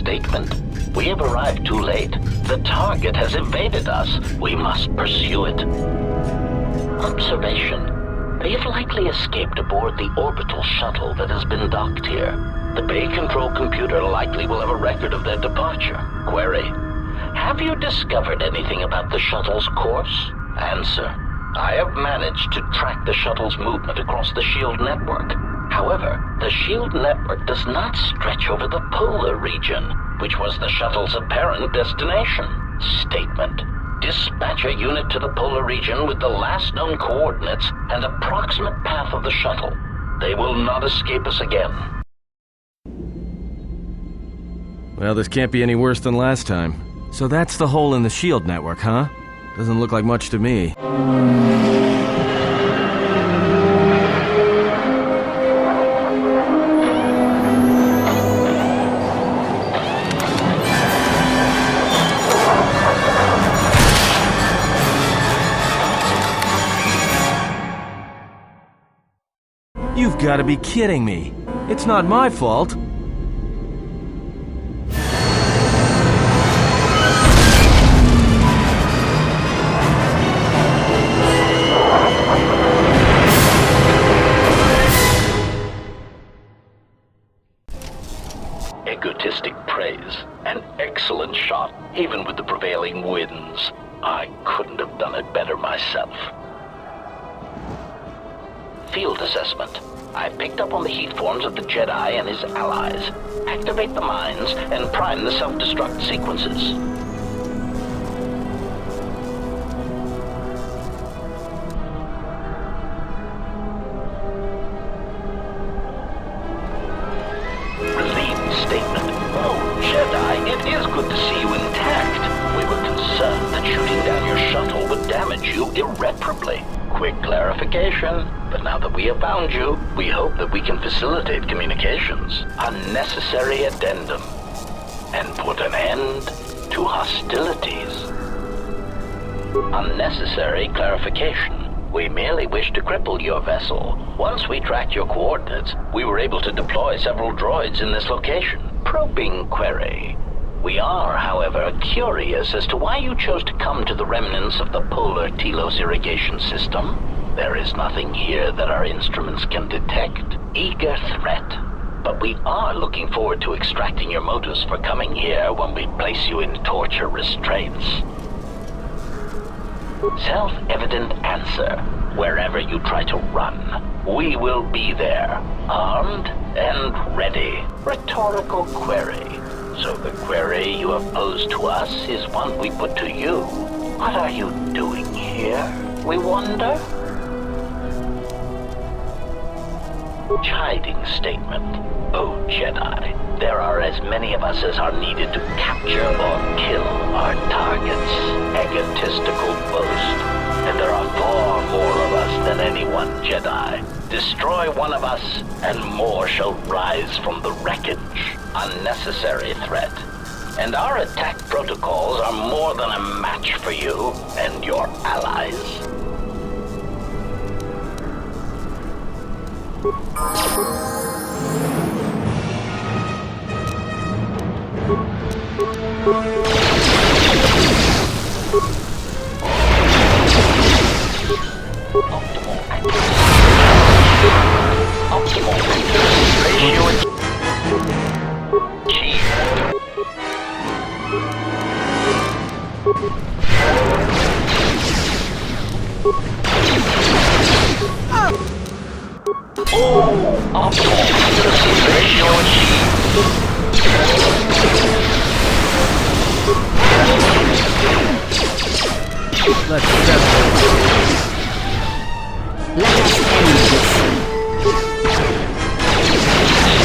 statement. We have arrived too late. The target has evaded us. We must pursue it. Observation. You've likely escaped aboard the orbital shuttle that has been docked here. The bay control computer likely will have a record of their departure. Query. Have you discovered anything about the shuttle's course? Answer. I have managed to track the shuttle's movement across the shield network. However, the shield network does not stretch over the polar region, which was the shuttle's apparent destination. Statement. Dispatch a unit to the polar region with the last known coordinates and approximate path of the shuttle. They will not escape us again. Well, this can't be any worse than last time. So that's the hole in the shield network, huh? Doesn't look like much to me. You've got to be kidding me. It's not my fault. Egotistic praise. An excellent shot, even with the prevailing winds. I couldn't have done it better myself. Field assessment. I picked up on the heat forms of the Jedi and his allies. Activate the mines and prime the self-destruct sequences. Relieved statement. Oh, Jedi, it is good to see you intact. We were concerned that shooting down your shuttle would damage you irreparably. Quick clarification, but now that we have found you, we hope that we can facilitate communications. Unnecessary addendum. And put an end to hostilities. Unnecessary clarification. We merely wish to cripple your vessel. Once we tracked your coordinates, we were able to deploy several droids in this location. Probing query. We are, however, curious as to why you chose to come to the remnants of the polar Telos irrigation system. There is nothing here that our instruments can detect. Eager threat. But we are looking forward to extracting your motives for coming here when we place you in torture restraints. Self-evident answer. Wherever you try to run, we will be there, armed and ready. Rhetorical query. So the query you have posed to us is one we put to you. What are you doing here, we wonder? Chiding statement. Oh, Jedi, there are as many of us as are needed to capture or kill our targets. Egotistical boast. And there are far more of us than any one Jedi. Destroy one of us, and more shall rise from the wreckage. Unnecessary threat. And our attack protocols are more than a match for you and your allies. Optimal ratio achieved. Optimal ratio achieved. Let's settle. Let us end this.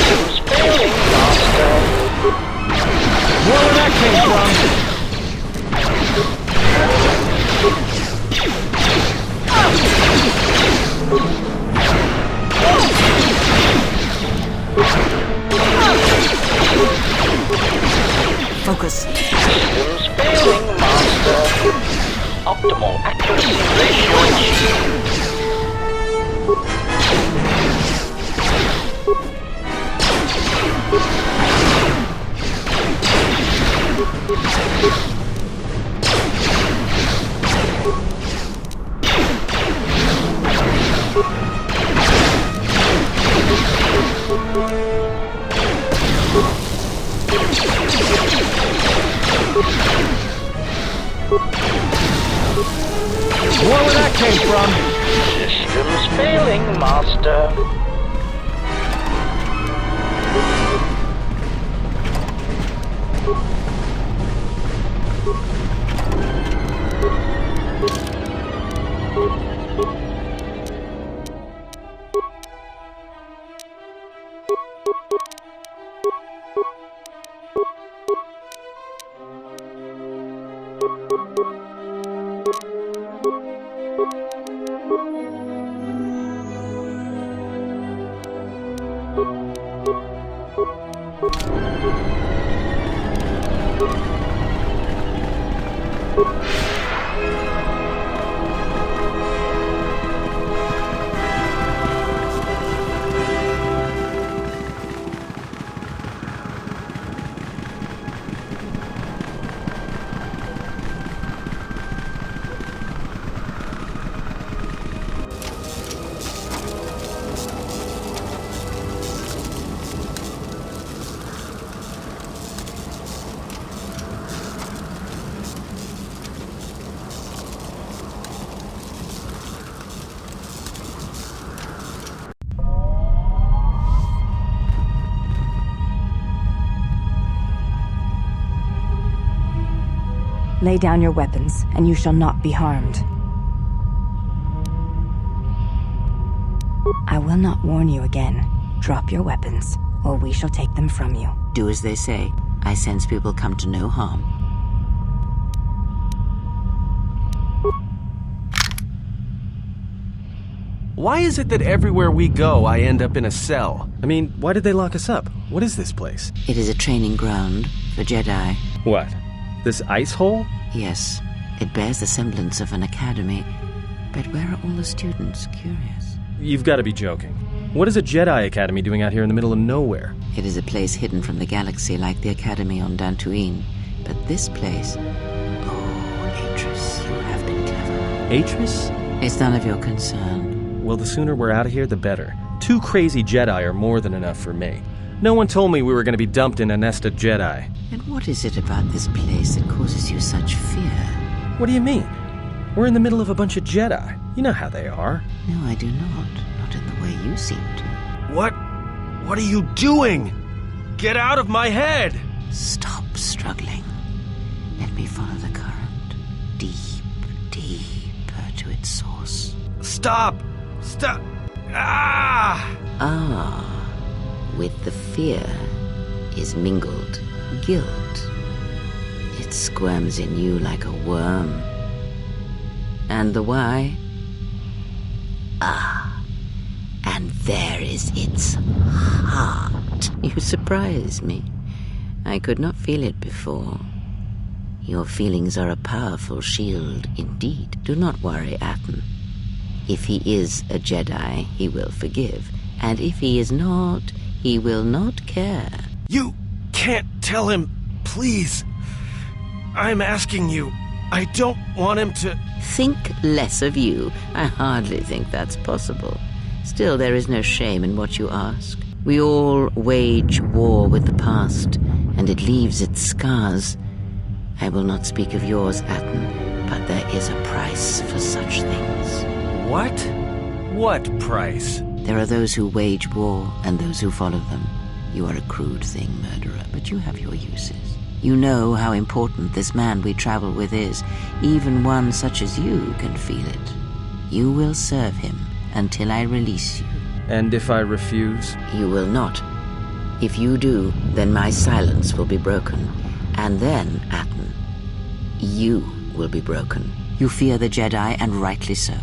Who's failing, Master? Where that came from? Focus. Systems failing, Master. Optimal accuracy ratio achieved. Lay down your weapons, and you shall not be harmed. I will not warn you again. Drop your weapons, or we shall take them from you. Do as they say. I sense people come to no harm. Why is it that everywhere we go, I end up in a cell? I mean, why did they lock us up? What is this place? It is a training ground for Jedi. What? This ice hole? Yes, it bears the semblance of an academy. But where are all the students? Curious. You've got to be joking. What is a Jedi Academy doing out here in the middle of nowhere? It is a place hidden from the galaxy like the academy on Dantooine. But this place... Oh, Atris, you have been clever. Atris? It's none of your concern. Well, the sooner we're out of here, the better. 2 crazy Jedi are more than enough for me. No one told me we were going to be dumped in a nest of Jedi. And what is it about this place that causes you such fear? What do you mean? We're in the middle of a bunch of Jedi. You know how they are. No, I do not. Not in the way you seem to. What? What are you doing? Get out of my head! Stop struggling. Let me follow the current. Deep, deeper to its source. Stop! Stop! Ah! Ah. With the fear is mingled guilt. It squirms in you like a worm. And the why? Ah. And there is its heart. You surprise me. I could not feel it before. Your feelings are a powerful shield indeed. Do not worry, Atton. If he is a Jedi, he will forgive. And if he is not, he will not care. You can't tell him, please. I'm asking you. I don't want him to... Think less of you. I hardly think that's possible. Still, there is no shame in what you ask. We all wage war with the past, and it leaves its scars. I will not speak of yours, Atton, but there is a price for such things. What? What price? There are those who wage war and those who follow them. You are a crude thing, murderer, but you have your uses. You know how important this man we travel with is. Even one such as you can feel it. You will serve him until I release you. And if I refuse? You will not. If you do, then my silence will be broken. And then, Atton, you will be broken. You fear the Jedi, and rightly so.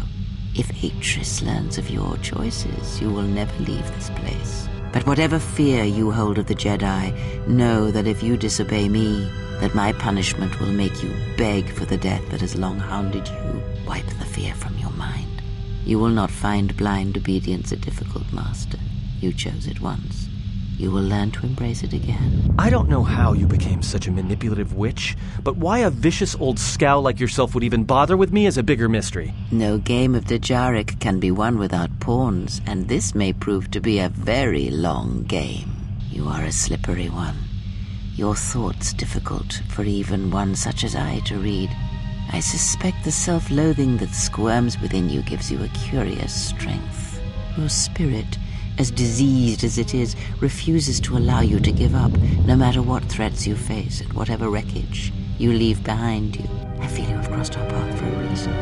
If Atris learns of your choices, you will never leave this place. But whatever fear you hold of the Jedi, know that if you disobey me, that my punishment will make you beg for the death that has long hounded you. Wipe the fear from your mind. You will not find blind obedience a difficult master. You chose it once. You will learn to embrace it again. I don't know how you became such a manipulative witch, but why a vicious old scowl like yourself would even bother with me is a bigger mystery. No game of Dejarik can be won without pawns, and this may prove to be a very long game. You are a slippery one. Your thoughts difficult for even one such as I to read. I suspect the self-loathing that squirms within you gives you a curious strength. Your spirit, as diseased as it is, refuses to allow you to give up, no matter what threats you face and whatever wreckage you leave behind you. I feel you have crossed our path for a reason.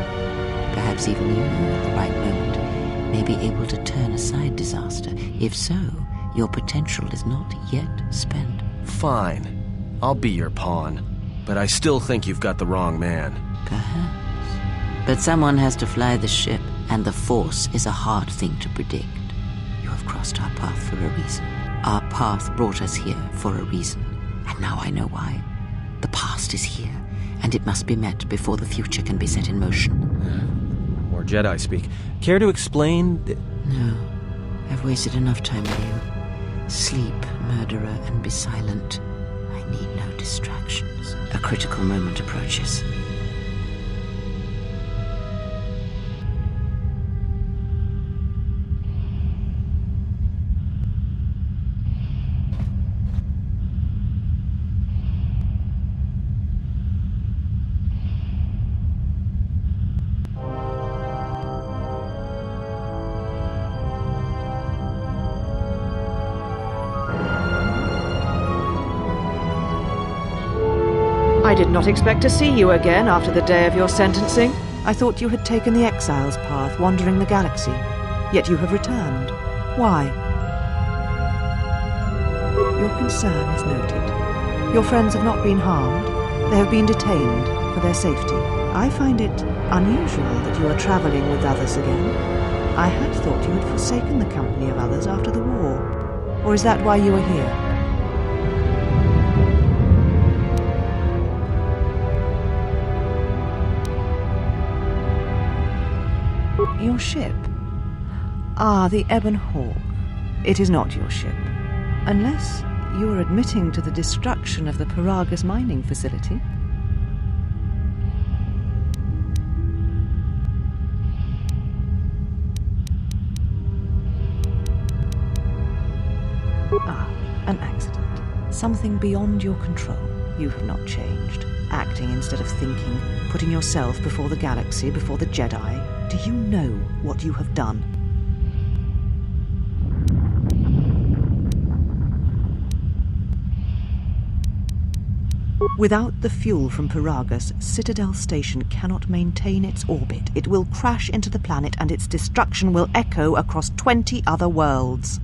Perhaps even you, at the right moment, may be able to turn aside disaster. If so, Your potential is not yet spent. Fine. I'll be your pawn. But I still think you've got the wrong man. Perhaps. But someone has to fly the ship, and the Force is a hard thing to predict. You have crossed our path for a reason. Our path brought us here for a reason. And now I know why. The past is here, and it must be met before the future can be set in motion. More Jedi speak. Care to explain? No. I've wasted enough time with you. Sleep, murderer, and be silent. I need no distractions. A critical moment approaches. I did not expect to see you again after the day of your sentencing. I thought you had taken the Exile's path, wandering the galaxy. Yet you have returned. Why? Your concern is noted. Your friends have not been harmed. They have been detained for their safety. I find it unusual that you are traveling with others again. I had thought you had forsaken the company of others after the war. Or is that why you are here? Your ship? Ah, the Ebon Hawk. It is not your ship. Unless you are admitting to the destruction of the Paragus mining facility. Ah, an accident. Something beyond your control. You have not changed. Acting instead of thinking, putting yourself before the galaxy, before the Jedi. Do you know what you have done? Without the fuel from Paragus, Citadel Station cannot maintain its orbit. It will crash into the planet and its destruction will echo across 20 other worlds.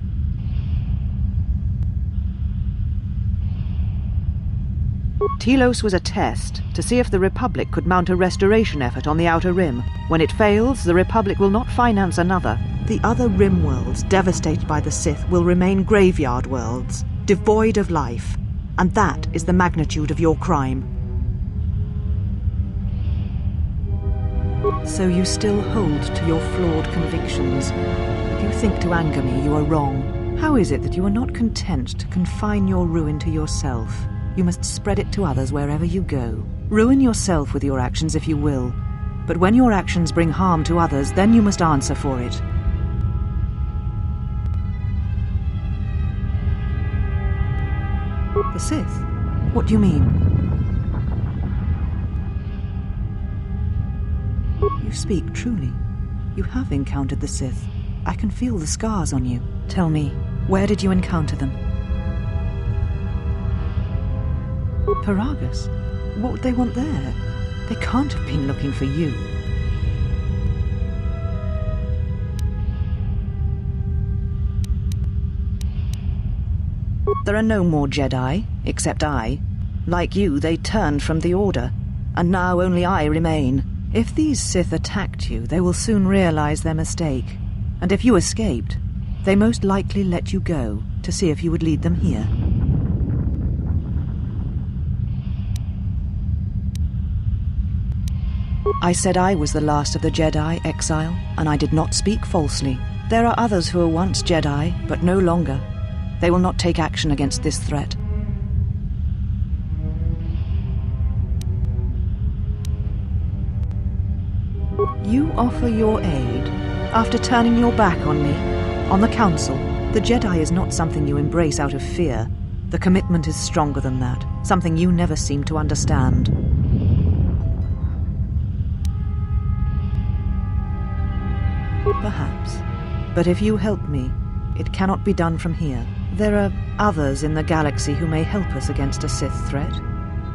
Telos was a test to see if the Republic could mount a restoration effort on the Outer Rim. When it fails, the Republic will not finance another. The other Rim worlds, devastated by the Sith, will remain graveyard worlds, devoid of life. And that is the magnitude of your crime. So you still hold to your flawed convictions. If you think to anger me, you are wrong. How is it that you are not content to confine your ruin to yourself? You must spread it to others wherever you go. Ruin yourself with your actions if you will. But when your actions bring harm to others, then you must answer for it. The Sith? What do you mean? You speak truly. You have encountered the Sith. I can feel the scars on you. Tell me, where did you encounter them? Paragus? What would they want there? They can't have been looking for you. There are no more Jedi, except I. Like you, they turned from the Order, and now only I remain. If these Sith attacked you, they will soon realize their mistake. And if you escaped, they most likely let you go to see if you would lead them here. I said I was the last of the Jedi, Exile, and I did not speak falsely. There are others who were once Jedi, but no longer. They will not take action against this threat. You offer your aid after turning your back on me, on the Council. The Jedi is not something you embrace out of fear. The commitment is stronger than that, something you never seem to understand. Perhaps. But if you help me, it cannot be done from here. There are others in the galaxy who may help us against a Sith threat.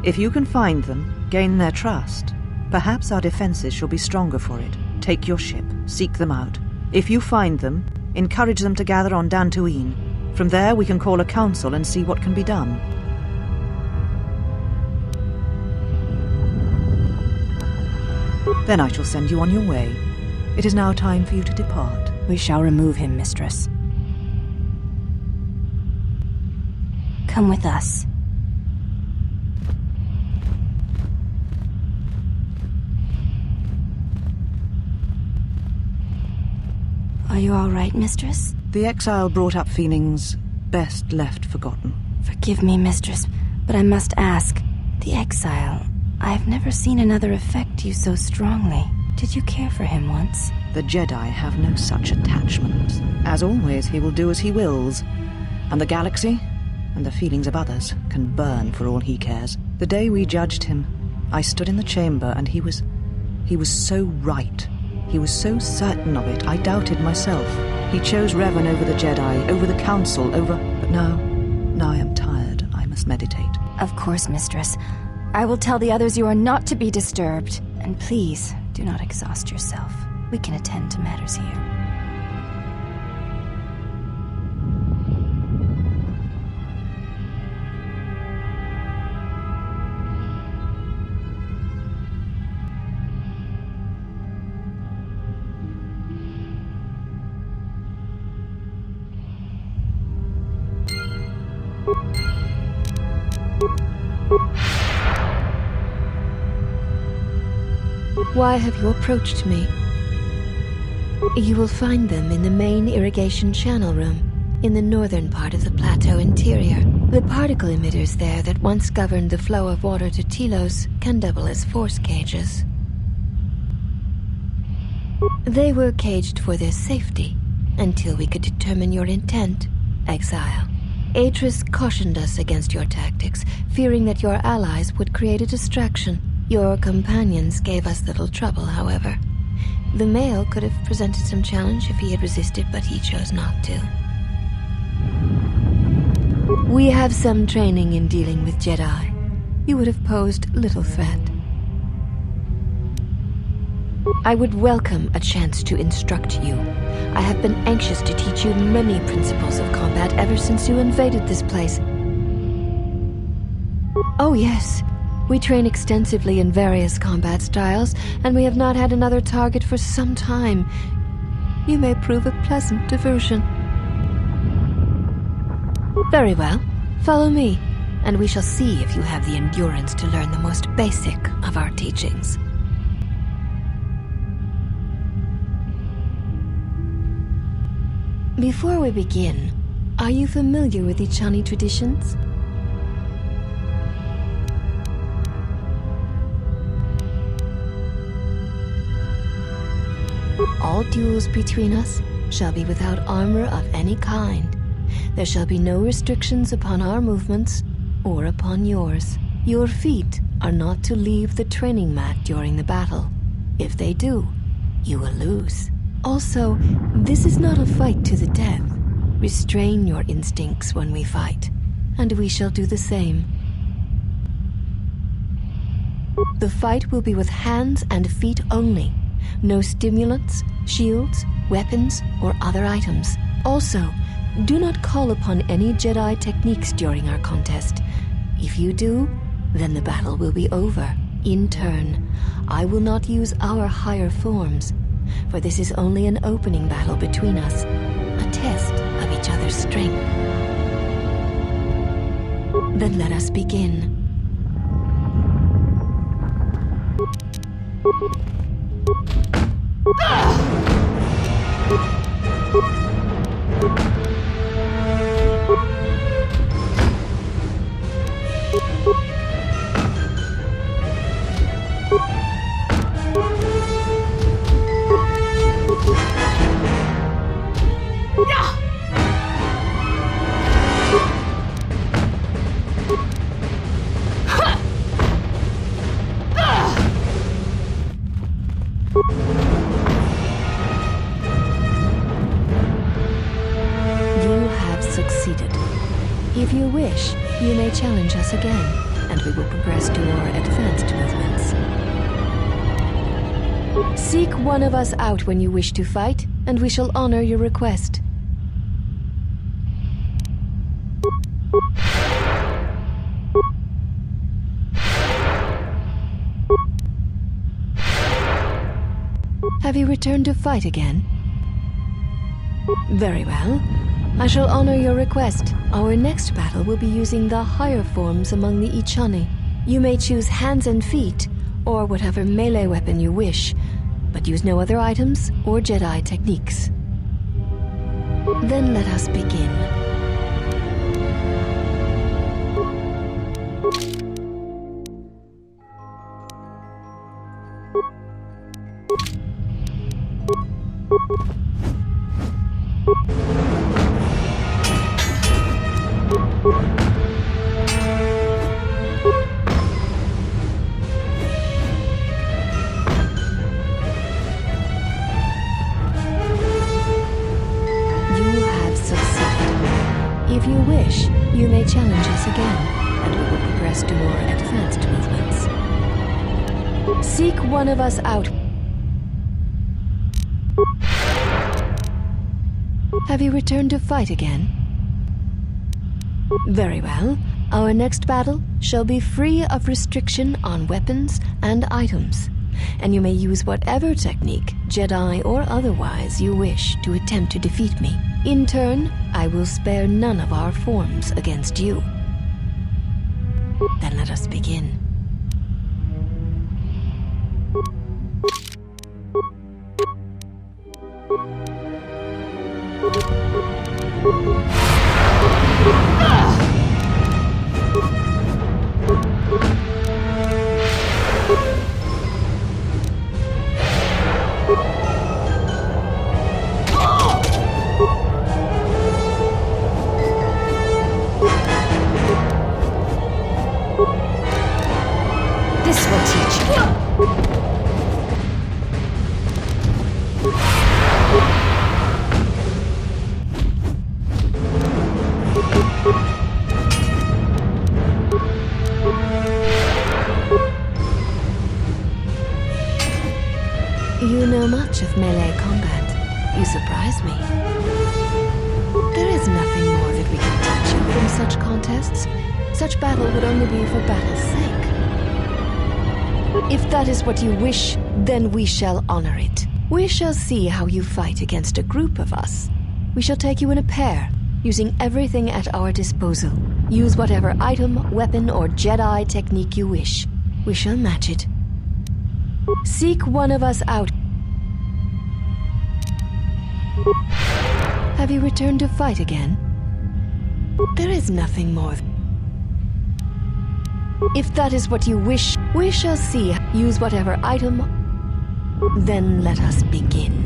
If you can find them, gain their trust, perhaps our defenses shall be stronger for it. Take your ship, seek them out. If you find them, encourage them to gather on Dantooine. From there, we can call a council and see what can be done. Then I shall send you on your way. It is now time for you to depart. We shall remove him, mistress. Come with us. Are you all right, mistress? The exile brought up feelings best left forgotten. Forgive me, mistress, but I must ask. The exile, I've never seen another affect you so strongly. Did you care for him once? The Jedi have no such attachment. As always, he will do as he wills. And the galaxy, and the feelings of others, can burn for all he cares. The day we judged him, I stood in the chamber and he was so right. He was so certain of it, I doubted myself. He chose Revan over the Jedi, over the Council, But now I am tired. I must meditate. Of course, mistress. I will tell the others you are not to be disturbed. And please, do not exhaust yourself. We can attend to matters here. Why have you approached me? You will find them in the main irrigation channel room, in the northern part of the plateau interior. The particle emitters there that once governed the flow of water to Telos can double as force cages. They were caged for their safety, until we could determine your intent, Exile. Atris cautioned us against your tactics, fearing that your allies would create a distraction. Your companions gave us little trouble, however. The male could have presented some challenge if he had resisted, but he chose not to. We have some training in dealing with Jedi. You would have posed little threat. I would welcome a chance to instruct you. I have been anxious to teach you many principles of combat ever since you invaded this place. Oh yes, we train extensively in various combat styles, and we have not had another target for some time. You may prove a pleasant diversion. Very well. Follow me, and we shall see if you have the endurance to learn the most basic of our teachings. Before we begin, are you familiar with the Chani traditions? All duels between us shall be without armor of any kind. There shall be no restrictions upon our movements or upon yours. Your feet are not to leave the training mat during the battle. If they do, you will lose. Also, this is not a fight to the death. Restrain your instincts when we fight, and we shall do the same. The fight will be with hands and feet only. No stimulants, shields, weapons, or other items. Also, do not call upon any Jedi techniques during our contest. If you do, then the battle will be over. In turn, I will not use our higher forms, for this is only an opening battle between us, a test of each other's strength. Then let us begin. If you wish, you may challenge us again, and we will progress to more advanced movements. Seek one of us out when you wish to fight, and we shall honor your request. Have you returned to fight again? Very well. I shall honor your request. Our next battle will be using the higher forms among the Ichani. You may choose hands and feet, or whatever melee weapon you wish, but use no other items or Jedi techniques. Then let us begin. If you wish, you may challenge us again, and we will progress to more advanced movements. Seek one of us out. Have you returned to fight again? Very well. Our next battle shall be free of restriction on weapons and items, and you may use whatever technique, Jedi or otherwise, you wish to attempt to defeat me. In turn, I will spare none of our forms against you. Then let us begin. This will teach you. You know much of melee combat. You surprise me. There is nothing more that we can teach you from such contests. Such battle would only be for battle's sake. If that is what you wish, then we shall honor it. We shall see how you fight against a group of us. We shall take you in a pair, using everything at our disposal. Use whatever item, weapon, or Jedi technique you wish. We shall match it. Seek one of us out. Have you returned to fight again? There is nothing more. If that is what you wish, we shall see. Use whatever item. Then let us begin.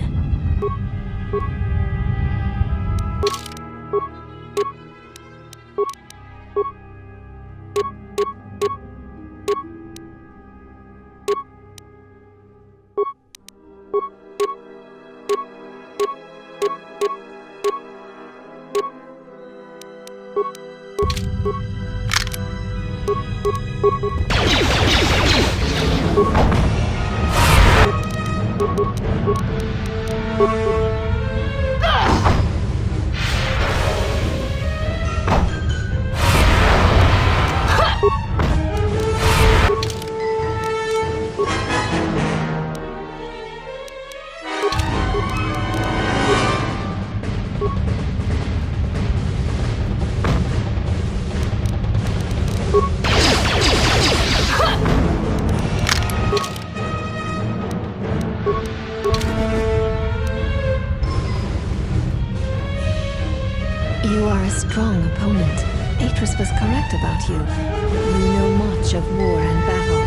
You are a strong opponent. Atris was correct about you. You know much of war and battle.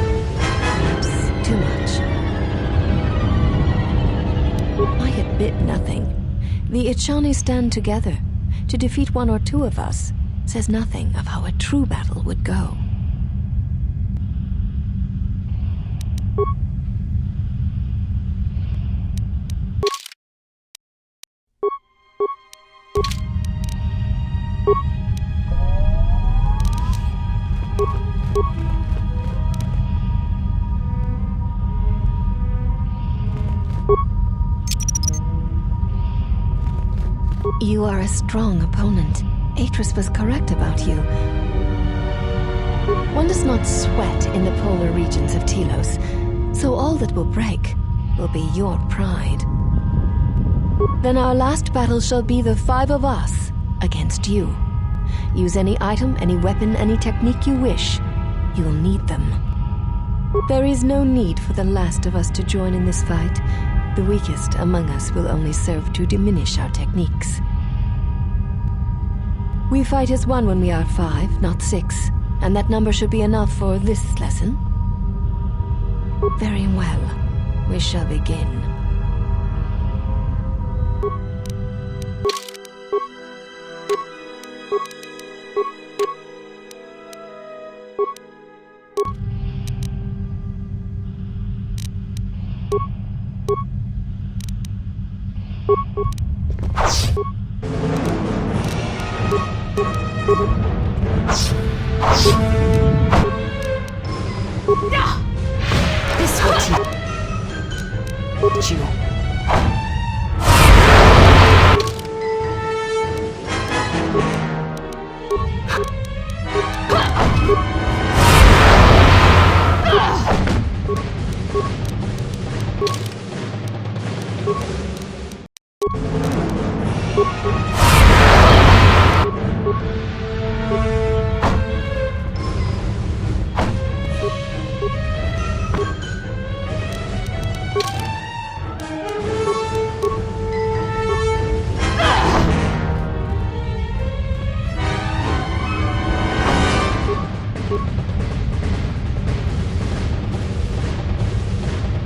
Perhaps too much. I admit nothing. The Ichani stand together. To defeat one or two of us says nothing of how a true battle would go. You are a strong opponent. Atris was correct about you. One does not sweat in the polar regions of Telos, so all that will break will be your pride. Then our last battle shall be the 5 of us against you. Use any item, any weapon, any technique you wish. You'll need them. There is no need for the last of us to join in this fight. The weakest among us will only serve to diminish our techniques. We fight as one when we are 5, not 6, and that number should be enough for this lesson. Very well. We shall begin. This will teach you.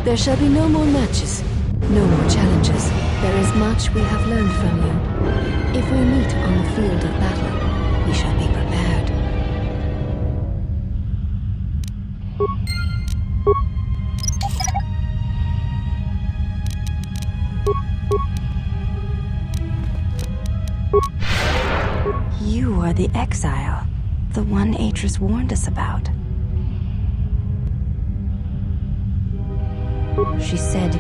There shall be no more matches, no more challenges. There is much we have learned from you. If we meet on the field of battle, we shall be prepared. You are the Exile, the one Atris warned us about. She said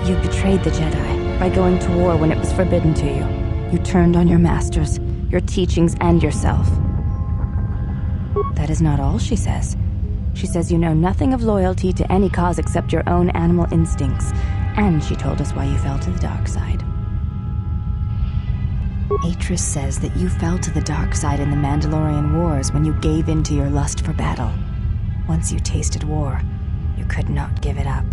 you betrayed the Jedi by going to war when it was forbidden to you. You turned on your masters, your teachings, and yourself. That is not all she says. She says you know nothing of loyalty to any cause except your own animal instincts, and she told us why you fell to the dark side. Atris says that you fell to the dark side in the Mandalorian Wars when you gave in to your lust for battle. Once you tasted war, you could not give it up.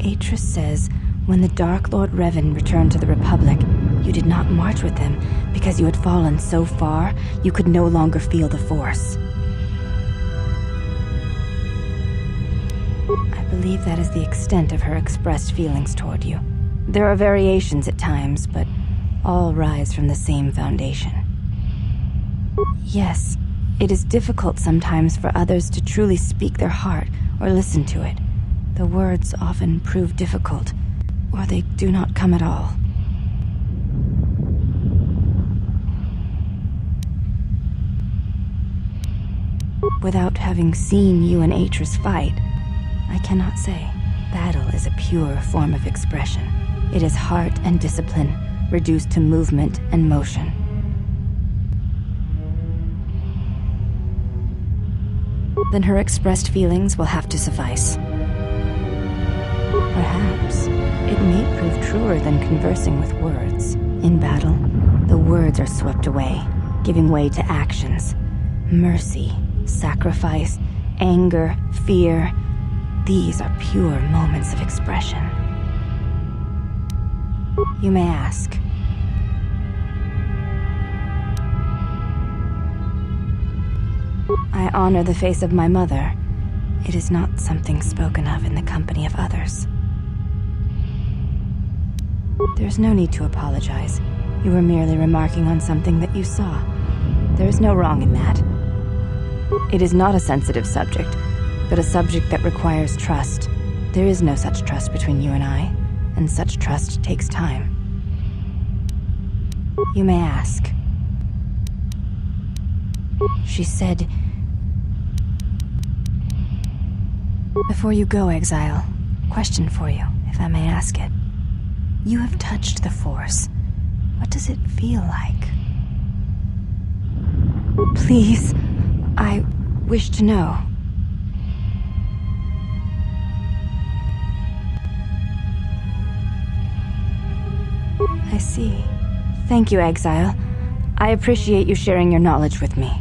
Atris says when the Dark Lord Revan returned to the Republic, you did not march with him because you had fallen so far you could no longer feel the Force. I believe that is the extent of her expressed feelings toward you. There are variations at times, but all rise from the same foundation. Yes, it is difficult sometimes for others to truly speak their heart or listen to it. The words often prove difficult, or they do not come at all. Without having seen you and Atris fight, I cannot say. Battle is a pure form of expression. It is heart and discipline, reduced to movement and motion. Then her expressed feelings will have to suffice. Perhaps it may prove truer than conversing with words. In battle, the words are swept away, giving way to actions. Mercy, sacrifice, anger, fear. These are pure moments of expression. You may ask. I honor the face of my mother. It is not something spoken of in the company of others. There's no need to apologize. You were merely remarking on something that you saw. There is no wrong in that. It is not a sensitive subject, but a subject that requires trust. There is no such trust between you and I, and such trust takes time. You may ask. She said, before you go, Exile, question for you, if I may ask it. You have touched the Force. What does it feel like? Please, I wish to know. I see. Thank you, Exile. I appreciate you sharing your knowledge with me.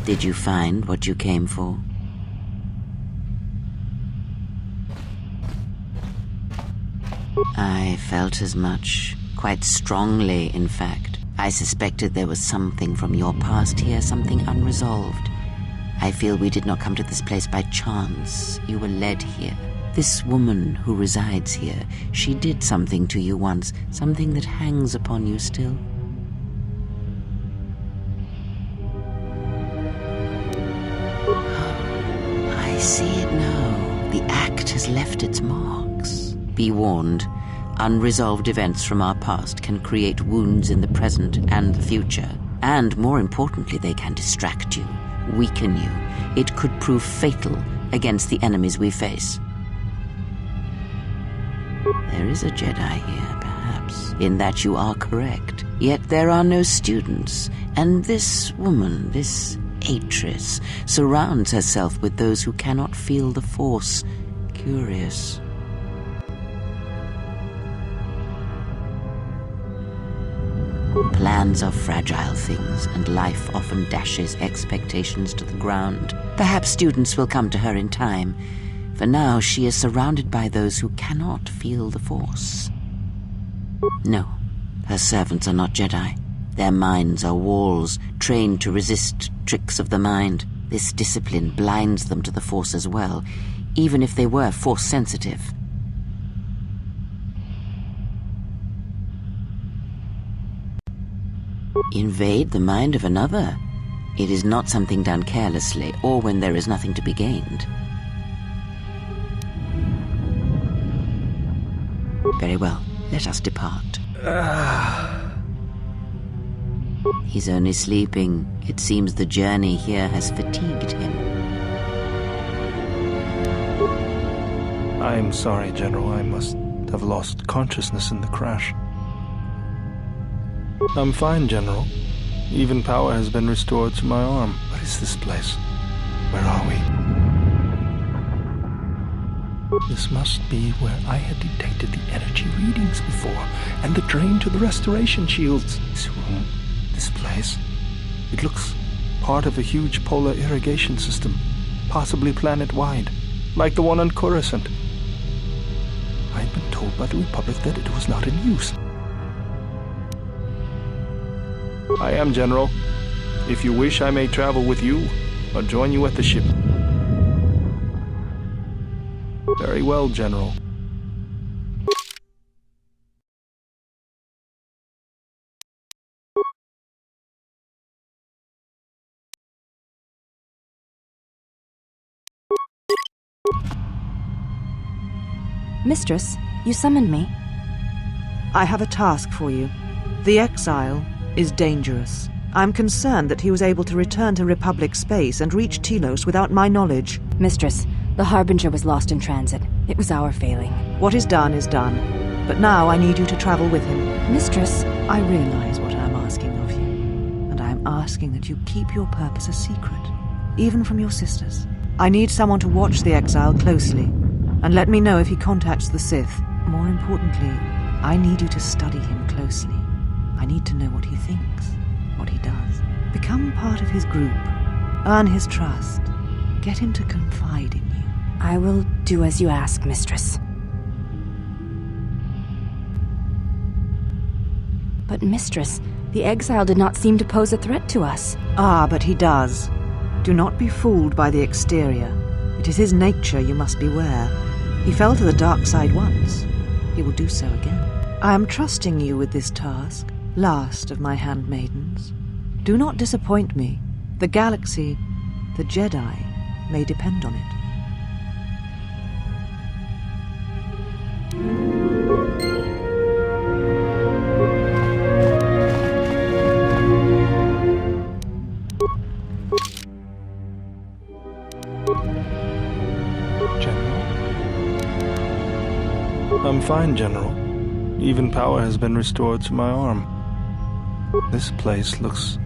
Did you find what you came for? I felt as much, quite strongly, in fact. I suspected there was something from your past here, something unresolved. I feel we did not come to this place by chance. You were led here. This woman who resides here, she did something to you once, something that hangs upon you still. I see it now. The act has left its marks. Be warned, unresolved events from our past can create wounds in the present and the future. And more importantly, they can distract you, weaken you. It could prove fatal against the enemies we face. There is a Jedi here, perhaps, in that you are correct. Yet there are no students, and this woman, this Atris, surrounds herself with those who cannot feel the Force. Curious. Plans are fragile things, and life often dashes expectations to the ground. Perhaps students will come to her in time. For now, she is surrounded by those who cannot feel the Force. No, her servants are not Jedi. Their minds are walls, trained to resist tricks of the mind. This discipline blinds them to the Force as well, even if they were Force-sensitive. Invade the mind of another. It is not something done carelessly, or when there is nothing to be gained. Very well, let us depart. He's only sleeping. It seems the journey here has fatigued him. I'm sorry, General. I must have lost consciousness in the crash. I'm fine, General. Even power has been restored to my arm. What is this place? Where are we? This must be where I had detected the energy readings before, and the drain to the restoration shields. This room, this place, it looks part of a huge polar irrigation system, possibly planet-wide, like the one on Coruscant. I'd been told by the Republic that it was not in use. I am, General. If you wish, I may travel with you, or join you at the ship. Very well, General. Mistress, you summoned me. I have a task for you. The Exile is dangerous. I'm concerned that he was able to return to Republic space and reach Telos without my knowledge. Mistress, the Harbinger was lost in transit. It was our failing. What is done is done. But now I need you to travel with him. Mistress, I realize what I'm asking of you. And I'm asking that you keep your purpose a secret, even from your sisters. I need someone to watch the Exile closely, and let me know if he contacts the Sith. More importantly, I need you to study him closely. I need to know what he thinks, what he does. Become part of his group. Earn his trust. Get him to confide in you. I will do as you ask, Mistress. But Mistress, the Exile did not seem to pose a threat to us. Ah, but he does. Do not be fooled by the exterior. It is his nature you must beware. He fell to the dark side once. He will do so again. I am trusting you with this task, last of my handmaidens. Do not disappoint me. The galaxy, the Jedi, may depend on it. I'm fine, General. Even power has been restored to my arm. This place looks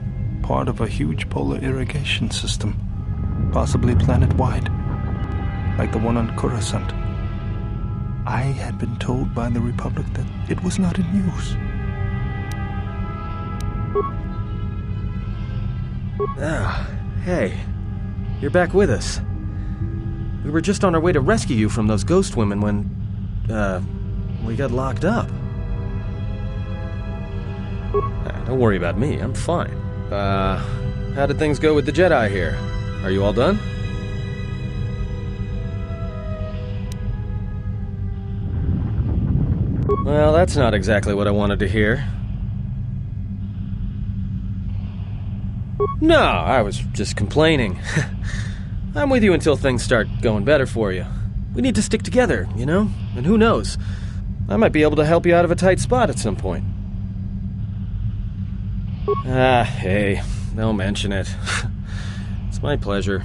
part of a huge polar irrigation system, possibly planet-wide, like the one on Coruscant. I had been told by the Republic that it was not in use. Ah, hey. You're back with us. We were just on our way to rescue you from those ghost women when, we got locked up. Don't worry about me, I'm fine. How did things go with the Jedi here? Are you all done? Well, that's not exactly what I wanted to hear. No, I was just complaining. I'm with you until things start going better for you. We need to stick together, you know? And who knows? I might be able to help you out of a tight spot at some point. Ah, hey, don't mention it. It's my pleasure.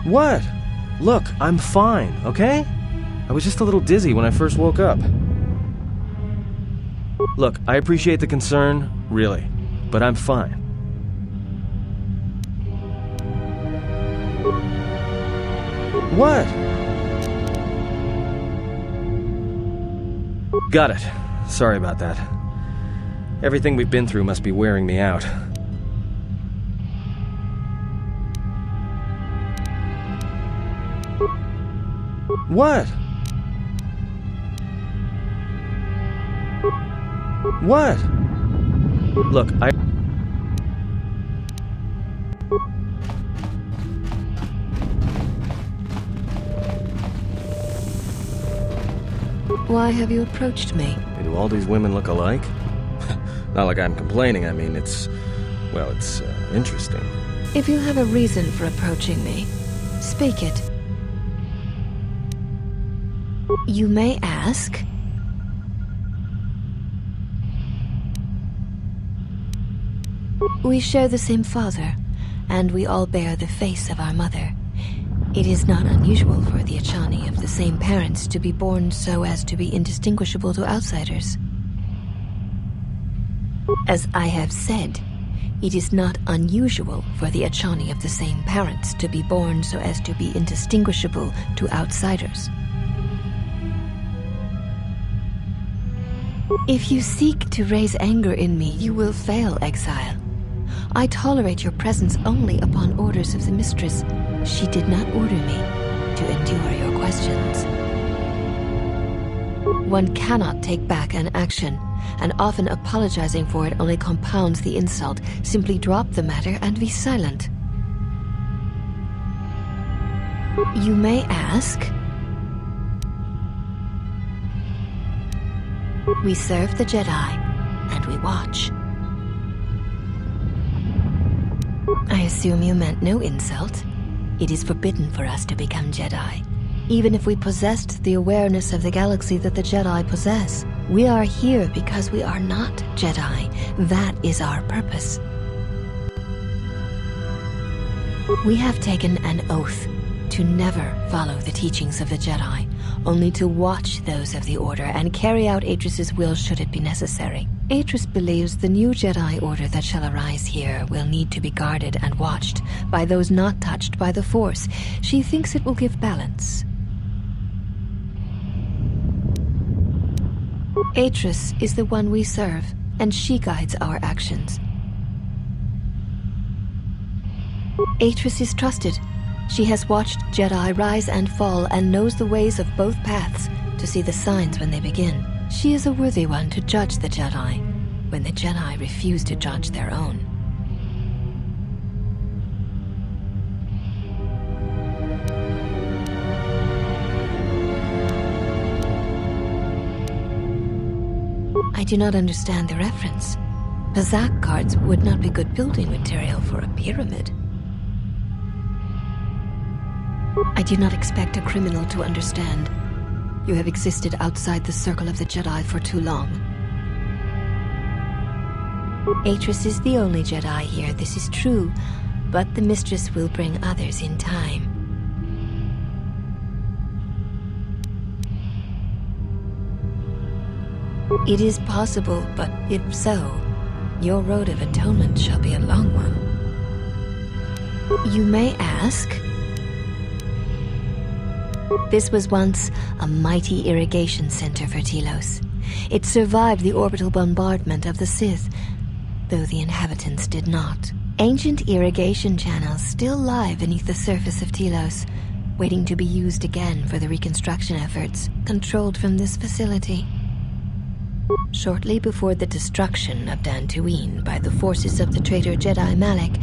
What? Look, I'm fine, okay? I was just a little dizzy when I first woke up. Look, I appreciate the concern, really, but I'm fine. What? Got it. Sorry about that. Everything we've been through must be wearing me out. What? What? Look, Why have you approached me? Do all these women look alike? Not like I'm complaining, I mean, it's interesting. If you have a reason for approaching me, speak it. You may ask. We share the same father, and we all bear the face of our mother. It is not unusual for the Achani of the same parents to be born so as to be indistinguishable to outsiders. As I have said, it is not unusual for the Achani of the same parents to be born so as to be indistinguishable to outsiders. If you seek to raise anger in me, you will fail, Exile. I tolerate your presence only upon orders of the Mistress. She did not order me to endure your questions. One cannot take back an action, and often apologizing for it only compounds the insult. Simply drop the matter and be silent. You may ask. We serve the Jedi, and we watch. I assume you meant no insult. It is forbidden for us to become Jedi. Even if we possessed the awareness of the galaxy that the Jedi possess, we are here because we are not Jedi. That is our purpose. We have taken an oath to never follow the teachings of the Jedi, only to watch those of the Order and carry out Atris's will should it be necessary. Atris believes the new Jedi Order that shall arise here will need to be guarded and watched by those not touched by the Force. She thinks it will give balance. Atris is the one we serve, and she guides our actions. Atris is trusted. She has watched Jedi rise and fall and knows the ways of both paths to see the signs when they begin. She is a worthy one to judge the Jedi when the Jedi refuse to judge their own. I do not understand the reference. Bazak cards would not be good building material for a pyramid. I do not expect a criminal to understand. You have existed outside the circle of the Jedi for too long. Atris is the only Jedi here, this is true, but the Mistress will bring others in time. It is possible, but if so, your road of atonement shall be a long one. You may ask... This was once a mighty irrigation center for Telos. It survived the orbital bombardment of the Sith, though the inhabitants did not. Ancient irrigation channels still lie beneath the surface of Telos, waiting to be used again for the reconstruction efforts, controlled from this facility. Shortly before the destruction of Dantooine by the forces of the traitor Jedi Malak,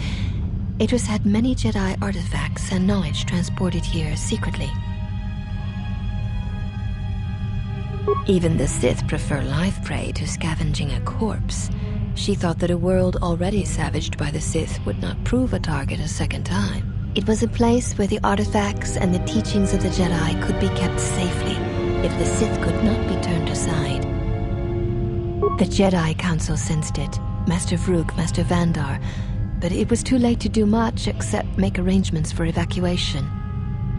Atris had many Jedi artifacts and knowledge transported here secretly. Even the Sith prefer live prey to scavenging a corpse. She thought that a world already savaged by the Sith would not prove a target a second time. It was a place where the artifacts and the teachings of the Jedi could be kept safely if the Sith could not be turned aside. The Jedi Council sensed it, Master Vrook, Master Vandar, but it was too late to do much except make arrangements for evacuation.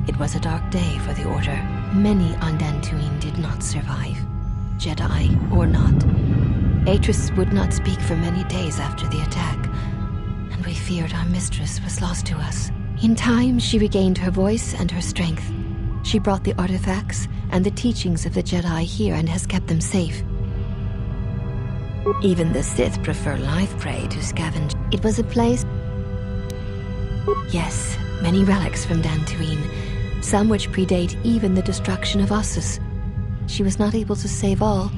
It was a dark day for the Order. Many on Dantooine did not survive, Jedi or not. Atris would not speak for many days after the attack, and we feared our mistress was lost to us. In time, she regained her voice and her strength. She brought the artifacts and the teachings of the Jedi here and has kept them safe. Even the Sith prefer live prey to scavenge. It was a place... Yes, many relics from Dantooine, some which predate even the destruction of Ossus. She was not able to save all,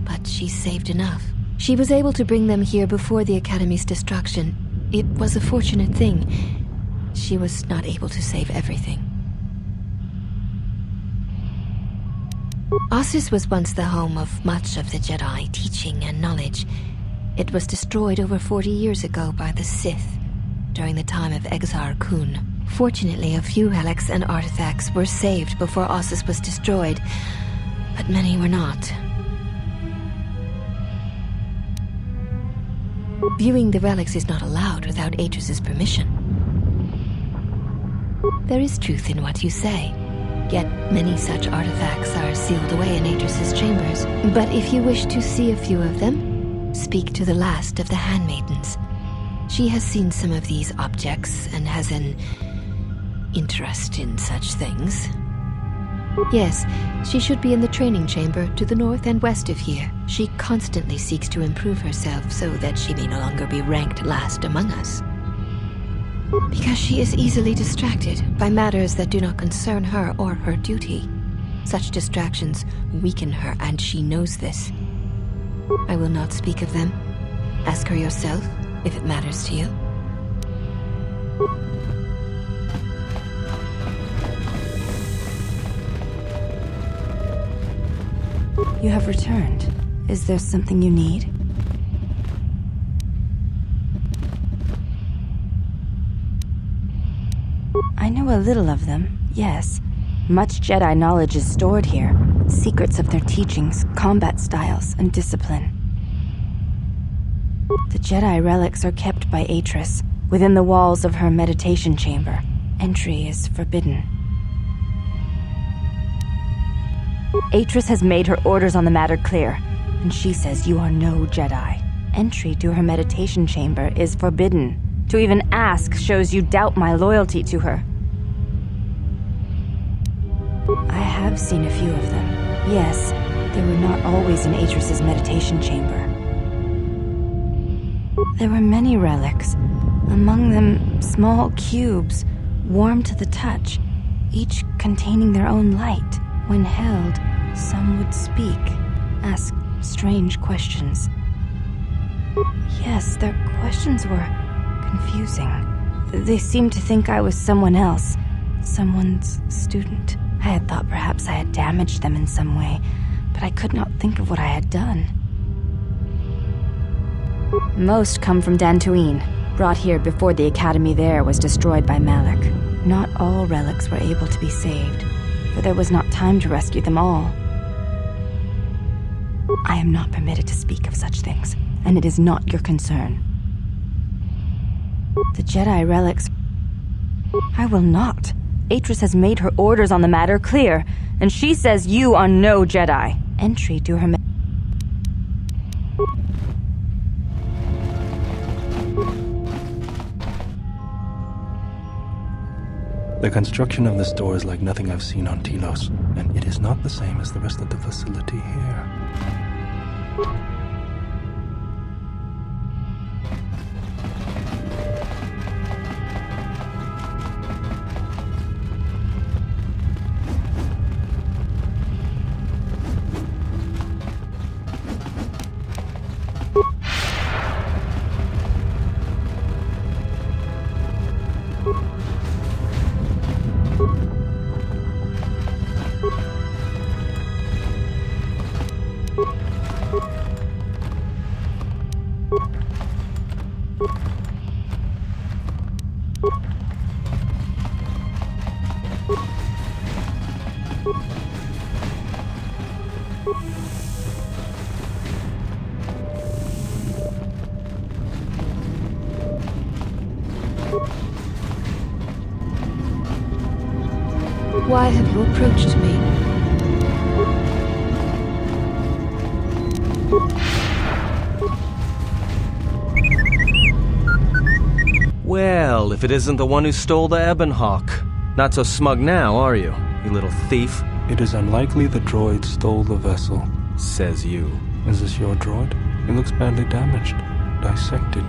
but she saved enough. She was able to bring them here before the Academy's destruction. It was a fortunate thing. She was not able to save everything. Ossus was once the home of much of the Jedi teaching and knowledge. It was destroyed over 40 years ago by the Sith, during the time of Exar Kun. Fortunately, a few relics and artifacts were saved before Ossus was destroyed, but many were not. Viewing the relics is not allowed without Atris's permission. There is truth in what you say. Yet many such artifacts are sealed away in Atris's chambers. But if you wish to see a few of them, speak to the last of the Handmaidens. She has seen some of these objects and has an interest in such things. Yes, she should be in the training chamber to the north and west of here. She constantly seeks to improve herself so that she may no longer be ranked last among us. Because she is easily distracted by matters that do not concern her or her duty. Such distractions weaken her, and she knows this. I will not speak of them. Ask her yourself, if it matters to you. You have returned. Is there something you need? I know a little of them, yes. Much Jedi knowledge is stored here. Secrets of their teachings, combat styles, and discipline. The Jedi relics are kept by Atris, within the walls of her meditation chamber. Entry is forbidden. Atris has made her orders on the matter clear, and she says you are no Jedi. Entry to her meditation chamber is forbidden. To even ask shows you doubt my loyalty to her. I have seen a few of them. Yes, They were not always in Atris's meditation chamber. There were many relics, among them small cubes, warm to the touch, each containing their own light. When held, some would speak, ask strange questions. Yes, their questions were confusing. They seemed to think I was someone else, someone's student. I had thought perhaps I had damaged them in some way, but I could not think of what I had done. Most come from Dantooine, brought here before the academy there was destroyed by Malak. Not all relics were able to be saved, for there was not time to rescue them all. I am not permitted to speak of such things, and it is not your concern. The Jedi relics... I will not. Atris has made her orders on the matter clear, and she says you are no Jedi. Entry to her... The construction of this door is like nothing I've seen on Telos, and it is not the same as the rest of the facility here. Why have you approached me? Well, if it isn't the one who stole the Ebonhawk. Not so smug now, are you, you little thief? It is unlikely the droid stole the vessel. Says you. Is this your droid? It looks badly damaged. Dissected.